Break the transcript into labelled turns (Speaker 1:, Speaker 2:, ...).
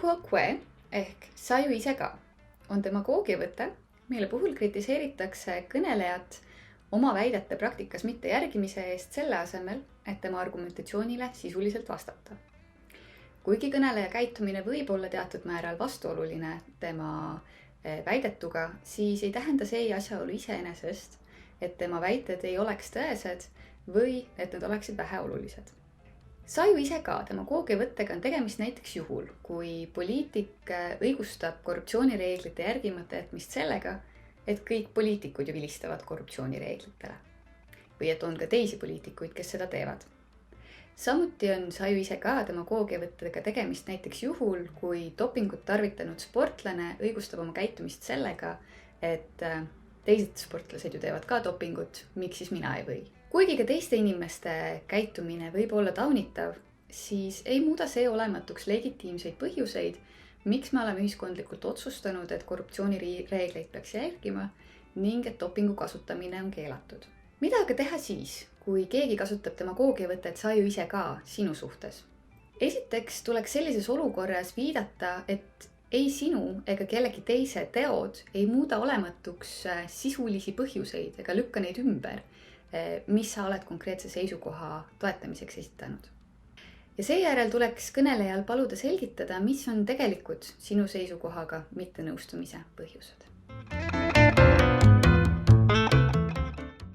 Speaker 1: quo ehk sa ju ise ka on demagoogiavõte, mille puhul kritiseeritakse kõnelejat oma väidete praktikas mitte järgimise eest selle asemel, et tema argumentatsioonile sisuliselt vastata. Kuigi kõneleja käitumine võib olla teatud määral vastuoluline tema väidetuga, siis ei tähenda see asjaolu iseenesest, et tema väited ei oleks tõesed või et need oleksid väheolulised. Sa ju ise ka demagoogiavõttega on tegemist näiteks juhul, kui poliitik õigustab korruptsioonireeglite järgimata jätmist sellega, et kõik poliitikud ju vilistavad korruptsioonireeglitele. Või et on ka teisi poliitikuid, kes seda teevad. Samuti on sa ju ise ka demagoogiavõttega tegemist näiteks juhul, kui dopingut tarvitanud sportlane õigustab oma käitumist sellega, et teised sportlased ju teevad ka dopingut, miks siis mina ei või. Kuigi ka teiste inimeste käitumine võib olla taunitav, siis ei muuda see olematuks legitiimseid põhjuseid, miks me oleme ühiskondlikult otsustanud, et korruptsioonireegleid peaks järgima ning et dopingu kasutamine on keelatud. Mida aga teha siis, kui keegi kasutab demagoogiavõtet sa ju ise ka sinu suhtes? Esiteks tuleks sellises olukorras viidata, et ei sinu ega kellegi teise teod ei muuda olematuks sisulisi põhjuseid ega lükka neid ümber, mis sa oled konkreetse seisukoha toetamiseks esitanud. Ja seejärel tuleks kõnelejal paluda selgitada, mis on tegelikult sinu seisukohaga mittenõustumise põhjused.